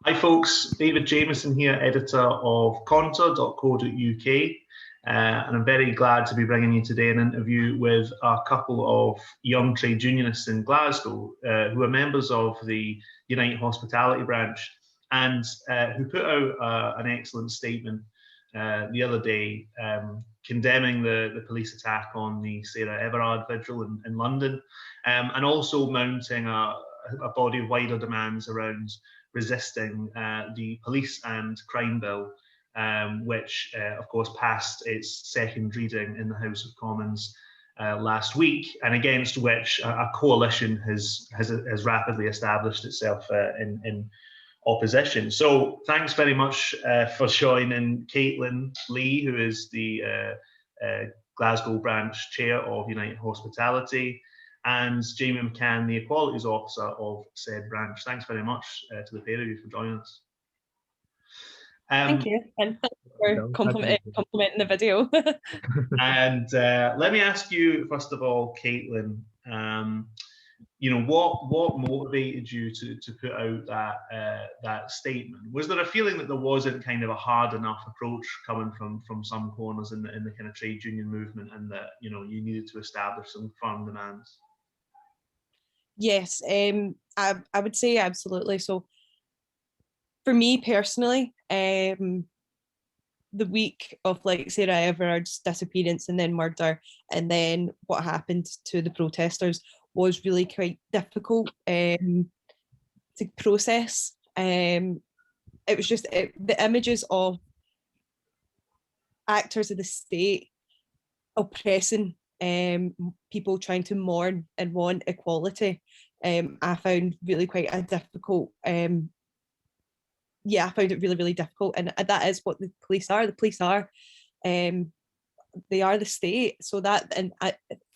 Hi folks, David Jameson here, editor of contour.co.uk, and I'm very glad to be bringing you today an interview with a couple of young trade unionists in Glasgow who are members of the Unite Hospitality branch and who put out an excellent statement the other day condemning the police attack on the Sarah Everard vigil in London, and also mounting a body of wider demands around resisting the police and crime bill, which of course passed its second reading in the House of Commons last week, and against which a coalition has rapidly established itself in opposition. So thanks very much for joining Caitlin Lee, who is the Glasgow branch chair of United Hospitality, and Jamie McCann, the Equalities Officer of said branch. Thanks very much to the pair of you for joining us. Thank you, and thank you for complimenting the video. And let me ask you, first of all, Caitlin, you know, what motivated you to put out that statement? Was there a feeling that there wasn't kind of a hard enough approach coming from some corners in the kind of trade union movement, and that, you know, you needed to establish some firm demands? Yes, I would say absolutely. So for me personally, the week of like Sarah Everard's disappearance and then murder, and then what happened to the protesters was really quite difficult to process. It was just the images of actors of the state oppressing people trying to mourn and want equality. I found really quite a difficult. I found it really, really difficult, and that is what the police are. The police are, they are the state. So that, and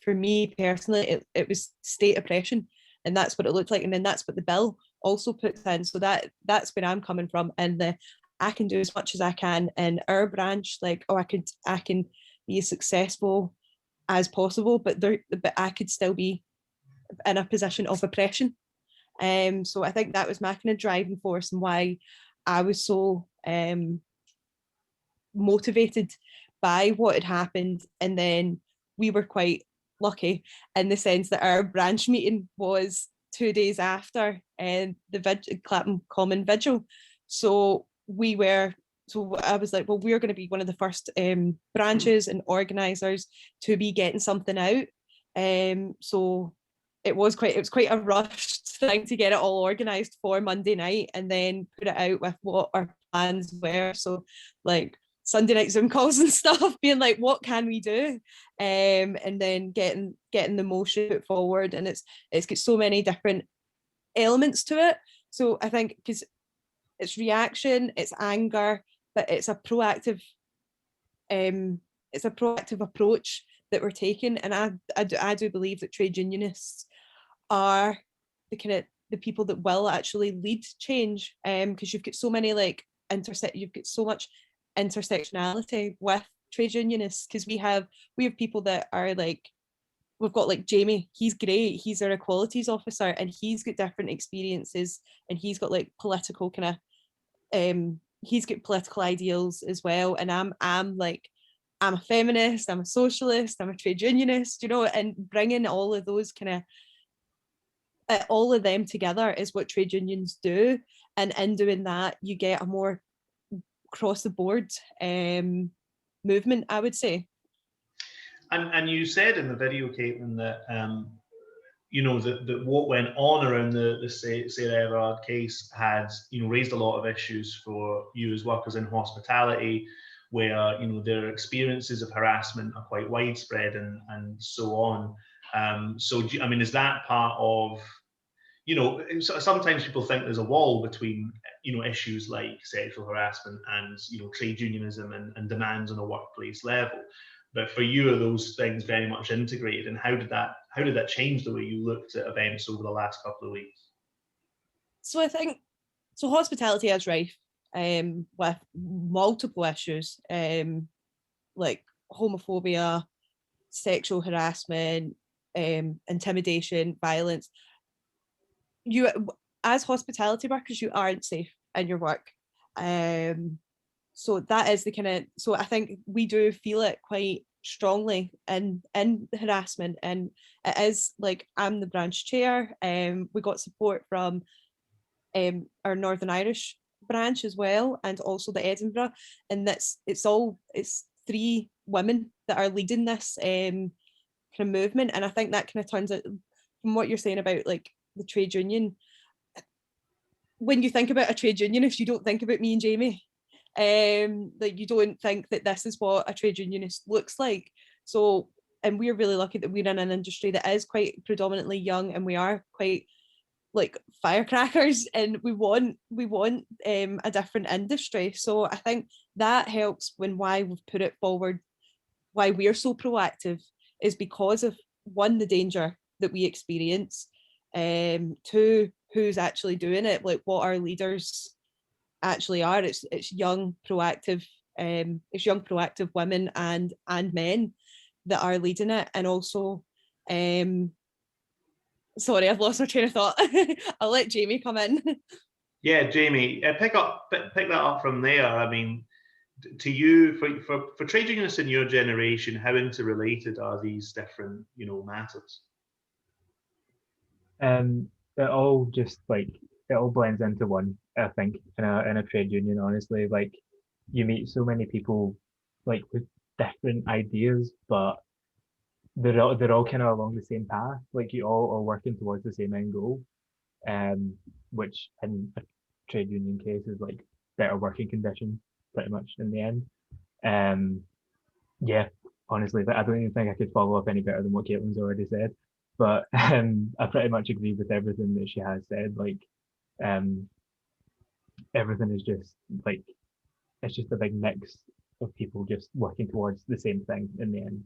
for me personally, it was state oppression, and that's what it looked like. And then that's what the bill also puts in. So that's where I'm coming from, and I can do as much as I can in our branch. Like, I can be as successful as possible, but I could still be in a position of oppression. So I think that was my kind of driving force, and why I was so motivated by what had happened. And then we were quite lucky in the sense that our branch meeting was 2 days after the Clapham Common vigil. So I was like, well, we're going to be one of the first branches and organisers to be getting something out. So it was quite a rushed thing to get it all organised for Monday night, and then put it out with what our plans were. So like Sunday night Zoom calls and stuff, being like, what can we do? And then getting the motion put forward, and it's got so many different elements to it. So I think because it's reaction, it's anger, but it's a proactive approach that we're taking. And I do believe that trade unionists are the people that will actually lead change, because you've got so many you've got so much intersectionality with trade unionists, because we have people that are like, we've got like Jamie, he's great, he's our equalities officer, and he's got different experiences, and he's got like political kind of he's got political ideals as well, and I'm a feminist, I'm a socialist, I'm a trade unionist, you know, and bringing all of those kind of all of them together is what trade unions do. And in doing that, you get a more across the board movement, I would say. And you said in the video, Caitlin, that you know, that what went on around the Sarah Everard case had, you know, raised a lot of issues for you as workers in hospitality, where, you know, their experiences of harassment are quite widespread and so on. So, I mean, is that part of, you know, sometimes people think there's a wall between, you know, issues like sexual harassment and, you know, trade unionism and demands on a workplace level. But for you, are those things very much integrated? And how did that change the way you looked at events over the last couple of weeks? So I think, hospitality is rife with multiple issues, like homophobia, sexual harassment, intimidation, violence. You, as hospitality workers, you aren't safe. in your work. So that is the kind of, so I think we do feel it quite strongly in harassment, and it is like, I'm the branch chair. We got support from our Northern Irish branch as well, and also the Edinburgh, and it's 3 women that are leading this kind of movement. And I think that kind of turns it from what you're saying about like the trade union. When you think about a trade unionist, you don't think about me and Jamie. Like, you don't think that this is what a trade unionist looks like. So, and we're really lucky that we're in an industry that is quite predominantly young, and we are quite like firecrackers, and we want a different industry. So I think that helps when why we've put it forward, why we're so proactive, is because of, one, the danger that we experience, 2, who's actually doing it, like what our leaders actually are. It's young proactive women and men that are leading it. And also, sorry, I've lost my train of thought. I'll let Jamie come in. Yeah, Jamie, pick that up from there. I mean, to you, for trade unionists in your generation, how interrelated are these different, matters? It all just like, it all blends into one, I think, in a trade union, honestly. Like, you meet so many people like with different ideas, but they're all kind of along the same path. Like, you all are working towards the same end goal, which in a trade union case is like better working conditions, pretty much in the end. Yeah, honestly, but I don't even think I could follow up any better than what Caitlin's already said. But I pretty much agree with everything that she has said. Like, everything is just like, it's just a big mix of people just working towards the same thing in the end.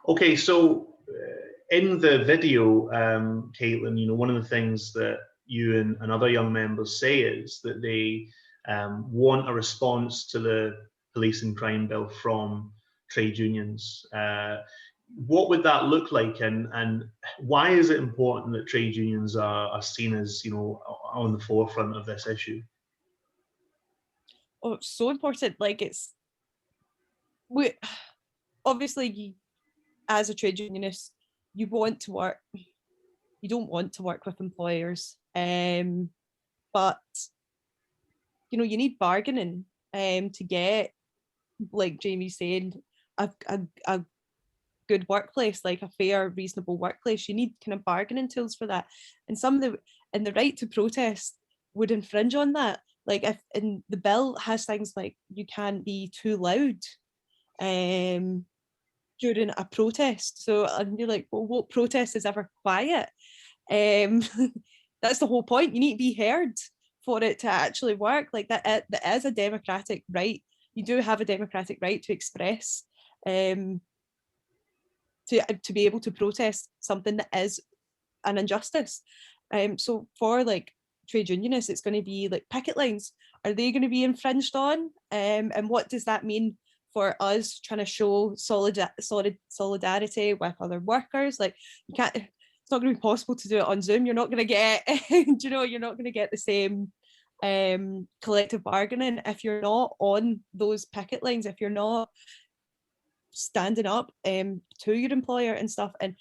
Okay, so in the video, Caitlin, one of the things that you and other young members say is that they want a response to the police and crime bill from trade unions. What would that look like, and why is it important that trade unions are seen as, on the forefront of this issue? Oh, it's so important. Like, we obviously, as a trade unionist, you want to work. You don't want to work with employers, but you need bargaining to get, like Jamie said, a good workplace, like a fair, reasonable workplace. You need kind of bargaining tools for that, and the right to protest would infringe on that. Like, if in the bill has things like you can't be too loud during a protest. So, and you're like, well, what protest is ever quiet? That's the whole point. You need to be heard for it to actually work. Like, that is a democratic right. You do have a democratic right to express, to be able to protest something that is an injustice. So for like trade unionists, it's going to be like picket lines. Are they going to be infringed on? And what does that mean for us trying to show solidarity with other workers? Like, you can't. It's not going to be possible to do it on Zoom. You're not going to get, you're not going to get the same collective bargaining if you're not on those picket lines, if you're not standing up to your employer and stuff. And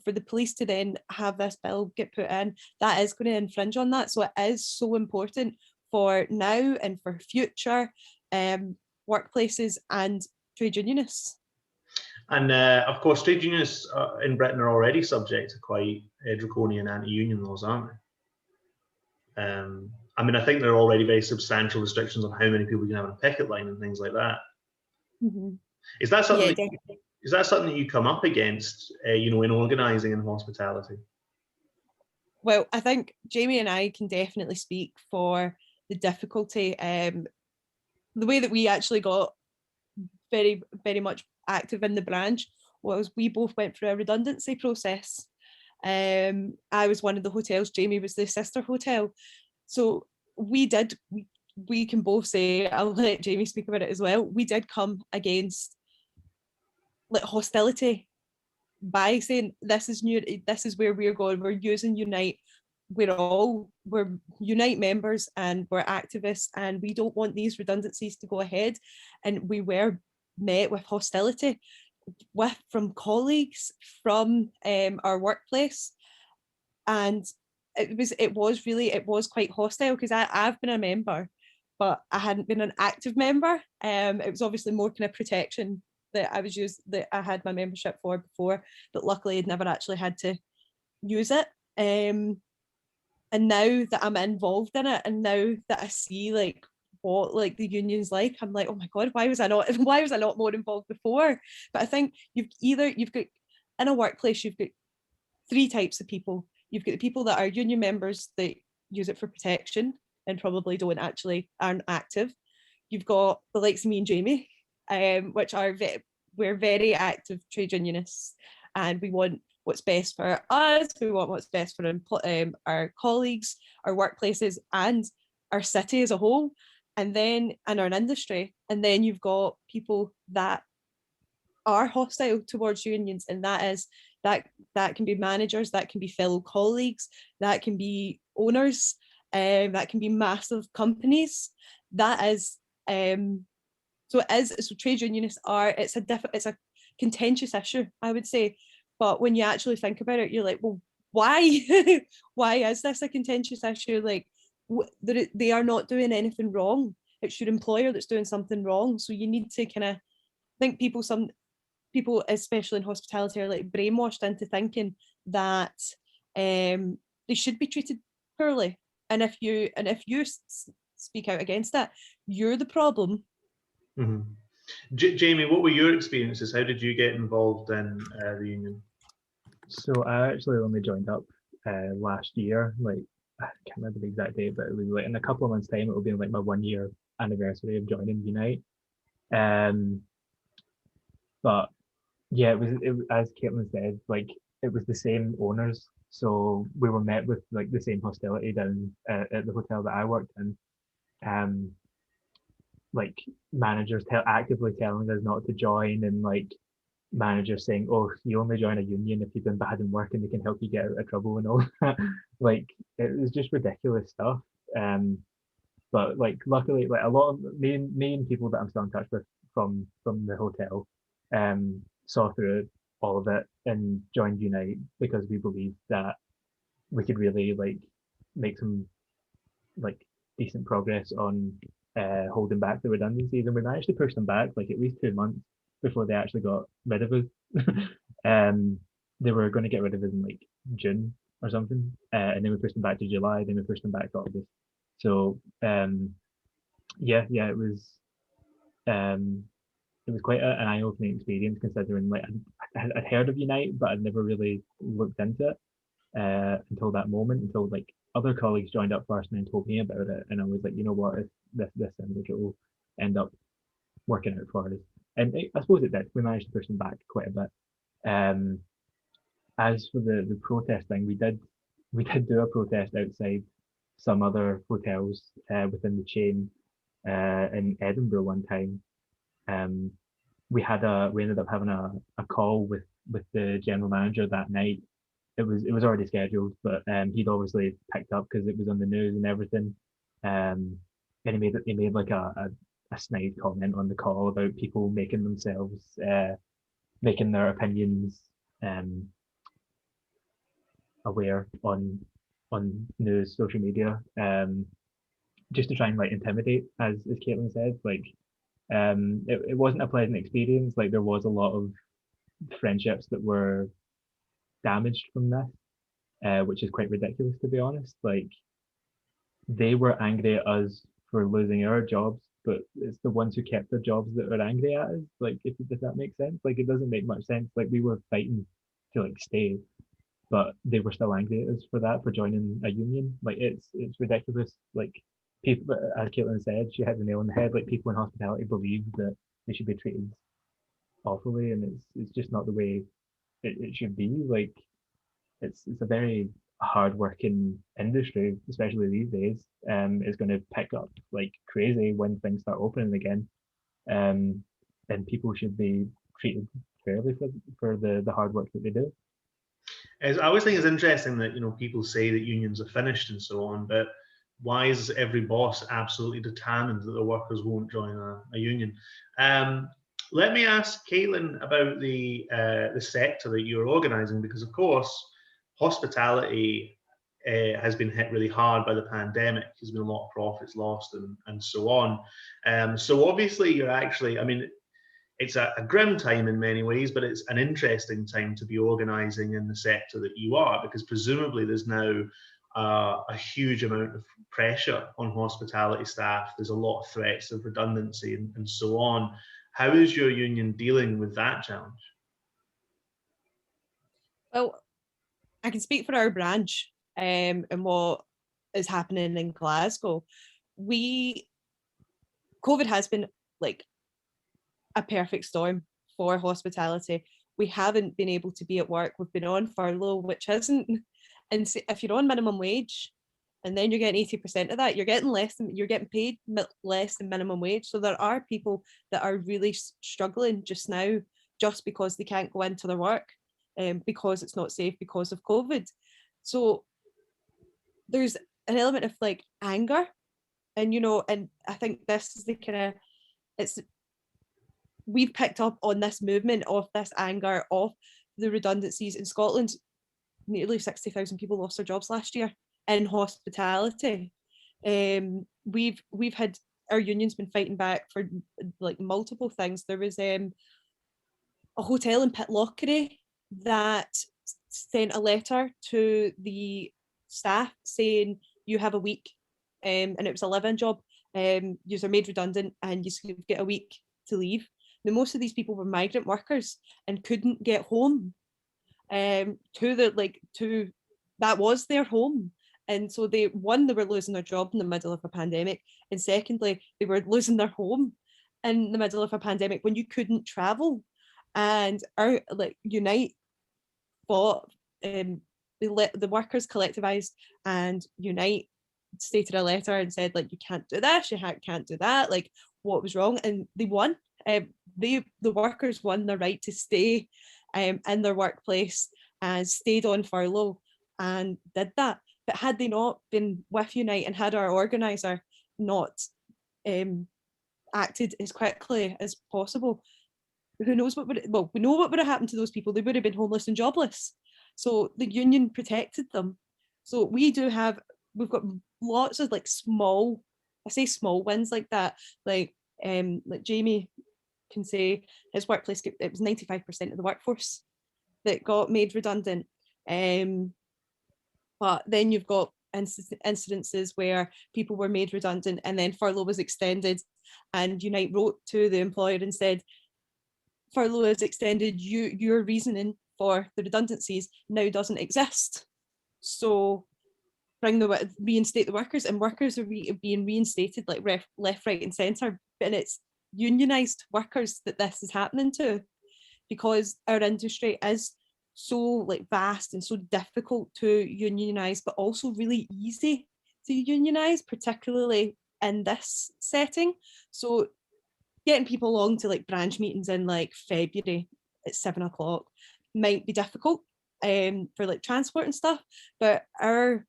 for the police to then have this bill get put in, that is going to infringe on that. So it is so important for now and for future workplaces and trade unionists. And of course, trade unionists in Britain are already subject to quite draconian anti-union laws, aren't they? I mean, I think there are already very substantial restrictions on how many people you can have on a picket line and things like that. Mm-hmm. Is that something? Yeah, is that something that you come up against, in organising in hospitality? Well, I think Jamie and I can definitely speak for the difficulty. The way that we actually got very, very much active in the branch was we both went through a redundancy process. I was one of the hotels, Jamie was the sister hotel. So we can both say, I'll let Jamie speak about it as well, we did come against like hostility by saying this is where we're going, we're using Unite, we're Unite members and we're activists, and we don't want these redundancies to go ahead. And we were met with hostility from colleagues, from our workplace, and it was quite hostile, because I've been a member, but I hadn't been an active member. It was obviously more kind of protection that I had my membership for before, but luckily I'd never actually had to use it. And now that I'm involved in it, and now that I see like what like the union's like, I'm like, oh my god, why was I not more involved before? But I think you've got in a workplace, you've got three types of people. You've got the people that are union members that use it for protection and probably aren't active. You've got the likes of me and Jamie, which we're very active trade unionists, and we want what's best for us. We want what's best for our colleagues, our workplaces, and our city as a whole, and our industry. And then you've got people that are hostile towards unions, and that can be managers, that can be fellow colleagues, that can be owners, that can be massive companies. That is so trade unionists are, it's a contentious issue, I would say. But when you actually think about it, you're like, well, why? Why is this a contentious issue? Like, they are not doing anything wrong. It's your employer that's doing something wrong. So you need to kind of think some people, especially in hospitality, are like brainwashed into thinking that they should be treated poorly. And if you speak out against that, you're the problem. Mm-hmm. Jamie, what were your experiences? How did you get involved in the union? So I actually only joined up last year. Like, I can't remember the exact date, but it was like in a couple of months' time, it will be like my 1 year anniversary of joining Unite. But yeah, it was as Caitlin said, like it was the same owners. So we were met with like the same hostility down at the hotel that I worked in. Like managers actively telling us not to join, and like managers saying, oh, you only join a union if you've been bad in work and they can help you get out of trouble and all that. Like it was just ridiculous stuff. But like luckily, like a lot of main people that I'm still in touch with from the hotel saw through all of it and joined Unite, because we believed that we could really like make some like decent progress on holding back the redundancies, and we managed to push them back like at least 2 months before they actually got rid of us. They were going to get rid of us in like June or something, and then we pushed them back to July, then we pushed them back to August. So it was quite an eye-opening experience, considering like I'd heard of Unite, but I'd never really looked into it until that moment, until like other colleagues joined up first and then told me about it, and I was like, you know what, if this sounds like it will end up working out for us, and I suppose it did. We managed to push them back quite a bit. As for the protest thing, we did do a protest outside some other hotels within the chain in Edinburgh one time. We ended up having a call with the general manager that night. It was already scheduled, but he'd obviously picked up because it was on the news and everything. And he made like a snide comment on the call about people making their opinions aware on news, social media, just to try and like intimidate, as Caitlin said. Like it wasn't a pleasant experience. Like there was a lot of friendships that were damaged from this, which is quite ridiculous, to be honest. Like they were angry at us for losing our jobs, but it's the ones who kept their jobs that are angry at us. Like if that makes sense. Like it doesn't make much sense. Like we were fighting to like stay, but they were still angry at us for that, for joining a union. Like it's ridiculous. Like people, as Caitlin said, she hit the nail on the head. Like people in hospitality believe that they should be treated awfully, and it's just not the way it should be. Like it's a very hard-working industry, especially these days. It's going to pick up like crazy when things start opening again. And people should be treated fairly for the hard work that they do. I always think it's interesting that, people say that unions are finished and so on, but why is every boss absolutely determined that the workers won't join a union? Let me ask Caitlin about the sector that you're organising, because of course hospitality has been hit really hard by the pandemic. There's been a lot of profits lost and so on. So obviously you're actually, I mean, it's a grim time in many ways, but it's an interesting time to be organising in the sector that you are, because presumably there's now a huge amount of pressure on hospitality staff. There's a lot of threats of redundancy and so on. How is your union dealing with that challenge? Well, I can speak for our branch and what is happening in Glasgow. COVID has been like a perfect storm for hospitality. We haven't been able to be at work. We've been on furlough, which isn't, and if you're on minimum wage and then you're getting 80% of that, you're getting paid less than minimum wage. So there are people that are really struggling just now, just because they can't go into their work, because it's not safe because of COVID. So there's an element of like anger, and and I think this is the kind of, it's, we've picked up on this movement of this anger of the redundancies in Scotland. Nearly 60,000 people lost their jobs last year in hospitality. We've had, our union's been fighting back for like multiple things. There was a hotel in Pitlochry that sent a letter to the staff saying you have a week, and it was a live-in job. You are made redundant and you get a week to leave. Now, most of these people were migrant workers and couldn't get home to that was their home. And so they were losing their job in the middle of a pandemic, and secondly, they were losing their home in the middle of a pandemic when you couldn't travel. And our Unite fought, the workers collectivized, and Unite stated a letter and said, like, you can't do this, you can't do that, like, what was wrong? And they won. The workers won the right to stay in their workplace and stayed on furlough and did that. But had they not been with Unite, and had our organiser not acted as quickly as possible, who knows what would, well, we know what would have happened to those people. They would have been homeless and jobless. So the union protected them. So we've got lots of like small, I say small wins like that. Like Jamie can say his workplace, it was 95% of the workforce that got made redundant. But then you've got incidences where people were made redundant and then furlough was extended, and Unite wrote to the employer and said, furlough is extended, your reasoning for the redundancies now doesn't exist. So reinstate the workers, and workers are being reinstated like left, right and centre. And it's unionised workers that this is happening to, because our industry is so like vast and so difficult to unionise, but also really easy to unionise, particularly in this setting. So getting people along to like branch meetings in like February at 7:00 might be difficult for like transport and stuff, but our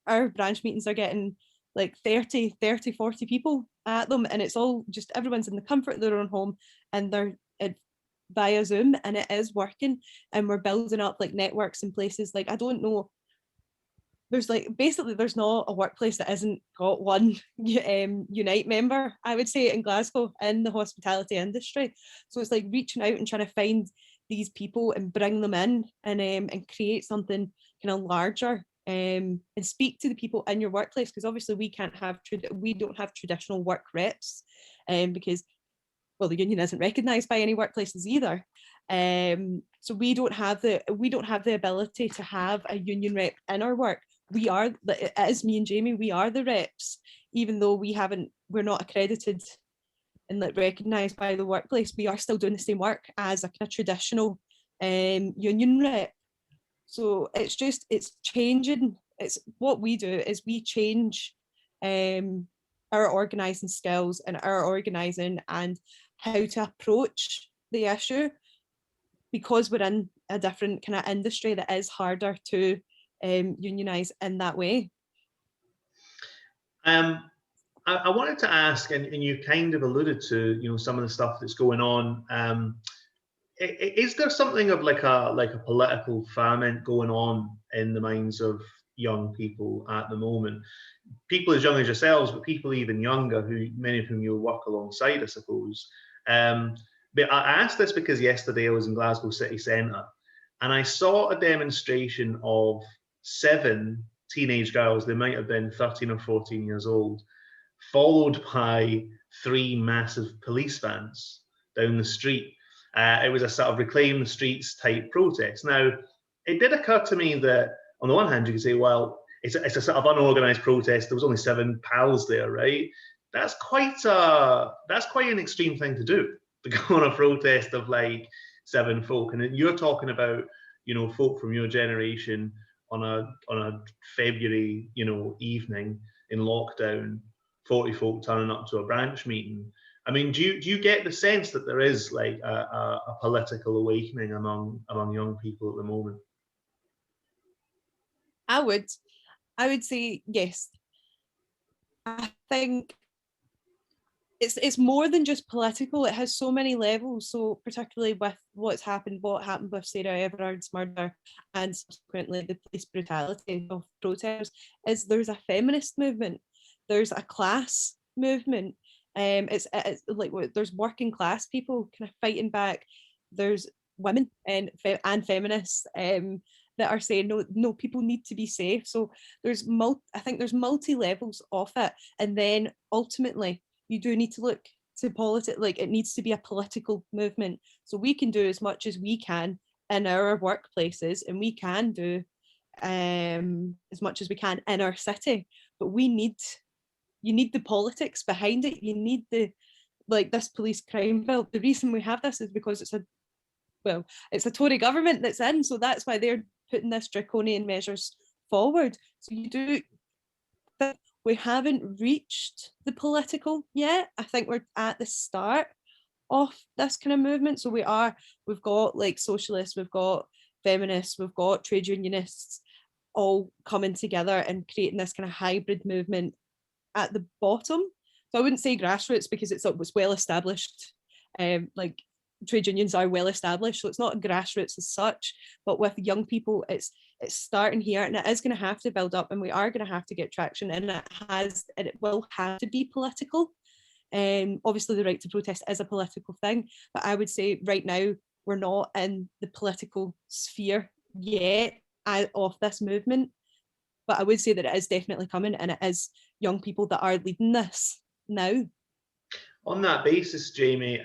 branch meetings are getting like 30, 40 people at them, and it's all just, everyone's in the comfort of their own home, and they're via Zoom, and it is working, and we're building up like networks in places like, I don't know, there's like, basically there's not a workplace that hasn't got one Unite member, I would say, in Glasgow in the hospitality industry. So it's like reaching out and trying to find these people and bring them in, and create something kind of larger, and speak to the people in your workplace, because obviously we don't have traditional work reps, because, well, the union isn't recognised by any workplaces either. So we don't have the ability to have a union rep in our work. It is me and Jamie, we are the reps, even though we're not accredited and like recognised by the workplace. We are still doing the same work as a kind of traditional union rep. So it's changing. It's what we do is we change our organising skills and our organising and how to approach the issue. because we're in a different kind of industry that is harder to unionize in that way. I wanted to ask, and you kind of alluded to, some of the stuff that's going on. Is there something of like a political ferment going on in the minds of young people at the moment? People as young as yourselves, but people even younger, who many of whom you'll work alongside, I suppose. But I asked this because yesterday I was in Glasgow city centre, and I saw a demonstration of 7 teenage girls. They might have been 13 or 14 years old, followed by 3 massive police vans down the street. It was a sort of reclaim the streets type protest. Now, it did occur to me that on the one hand, you could say, well, it's a sort of unorganised protest. There was only 7 pals there, right? That's quite an extreme thing to do, to go on a protest of like 7 folk. And you're talking about, folk from your generation on a February, evening in lockdown, 40 folk turning up to a branch meeting. I mean, do you get the sense that there is like a political awakening among young people at the moment? I would say yes. I think it's more than just political. It has so many levels. So particularly with what happened with Sarah Everard's murder, and subsequently the police brutality of protesters, is there's a feminist movement, there's a class movement. It's like there's working class people kind of fighting back. There's women and feminists that are saying no, people need to be safe. So I think there's multi levels of it, and then ultimately you do need to look to politics. Like, it needs to be a political movement. So we can do as much as we can in our workplaces, and we can do as much as we can in our city. But you need the politics behind it. You need this police crime bill. The reason we have this is because it's a Tory government that's in, so that's why they're putting this draconian measures forward. So we haven't reached the political yet. I think we're at the start of this kind of movement. So we've got like socialists, we've got feminists, we've got trade unionists all coming together and creating this kind of hybrid movement at the bottom. So I wouldn't say grassroots, because it's well established. Like, trade unions are well established, so it's not grassroots as such. But with young people, it's starting here, and it is going to have to build up, and we are going to have to get traction, and it will have to be political. Obviously, the right to protest is a political thing, but I would say right now we're not in the political sphere yet of this movement. But I would say that it is definitely coming, and it is young people that are leading this now. On that basis, Jamie,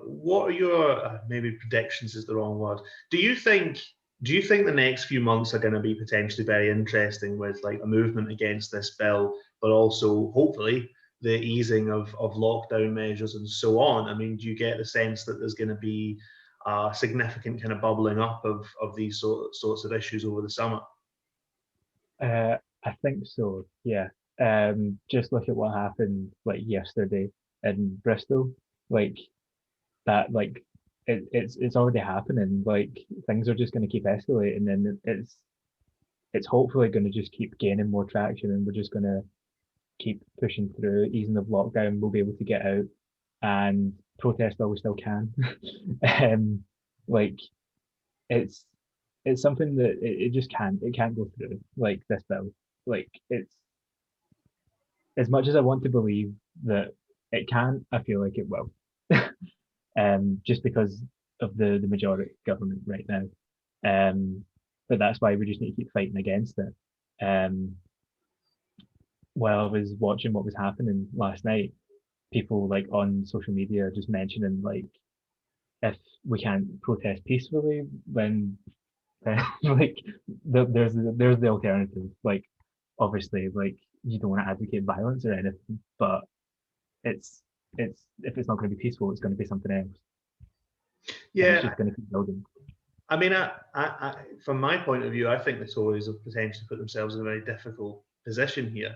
what are your maybe predictions is the wrong word? Do you think the next few months are going to be potentially very interesting, with like a movement against this bill, but also hopefully the easing of lockdown measures and so on? I mean, do you get the sense that there's going to be a significant kind of bubbling up of these sorts of issues over the summer? I think so, yeah. Just look at what happened like yesterday in Bristol, like that, like it's already happening. Like, things are just going to keep escalating, and it's hopefully going to just keep gaining more traction, and we're just going to keep pushing through, easing of lockdown. We'll be able to get out and protest while we still can. Like, it's something that it just can't go through, like this bill. Like, it's, as much as I want to believe that it can, I feel like it will. Just because of the majority government right now. But that's why we just need to keep fighting against it. While I was watching what was happening last night, people like on social media just mentioning, like, if we can't protest peacefully, then like there's the alternative. Like, obviously, like, you don't want to advocate violence or anything, but it's if it's not going to be peaceful, it's going to be something else. Yeah, and it's just going to keep building. I mean, I, from my point of view, I think the Tories have potentially put themselves in a very difficult position here,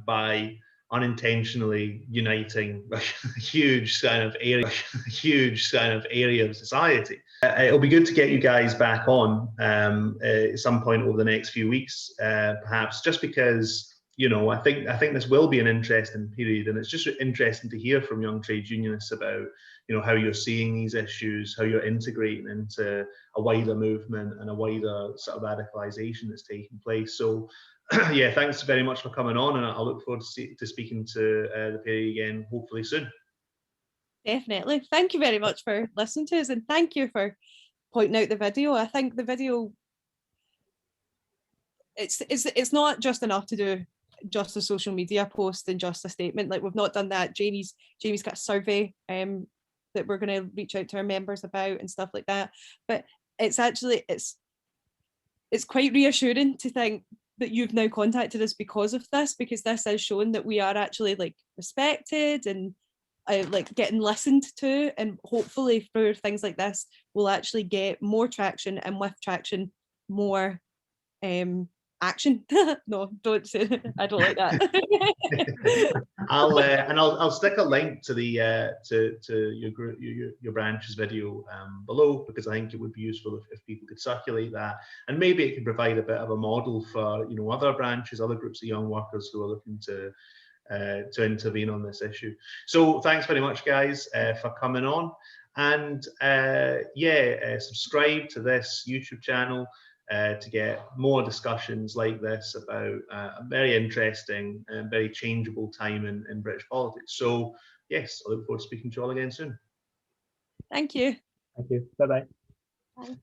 by unintentionally uniting a huge kind of area of society. It'll be good to get you guys back on at some point over the next few weeks, perhaps, just because, you know, I think this will be an interesting period, and it's just interesting to hear from young trade unionists about, you know, how you're seeing these issues, how you're integrating into a wider movement and a wider sort of radicalisation that's taking place. So, yeah, thanks very much for coming on, and I look forward to speaking to the pair again, hopefully soon. Definitely. Thank you very much for listening to us, and thank you for pointing out the video. I think the video, it's not just enough to do just a social media post and just a statement. Like, we've not done that. Jamie's got a survey that we're going to reach out to our members about and stuff like that. But it's actually it's quite reassuring to think that you've now contacted us because of this, because this has shown that we are actually like respected and like getting listened to, and hopefully through things like this we'll actually get more traction, and with traction more action. No, don't say it. I don't like that. I'll stick a link to the to your group, your branch's video below, because I think it would be useful if people could circulate that, and maybe it could provide a bit of a model for, you know, other branches, other groups of young workers who are looking to intervene on this issue. So thanks very much, guys, for coming on, and subscribe to this YouTube channel to get more discussions like this about a very interesting and very changeable time in British politics. So yes, I look forward to speaking to you all again soon. Thank you. Thank you. Bye-bye.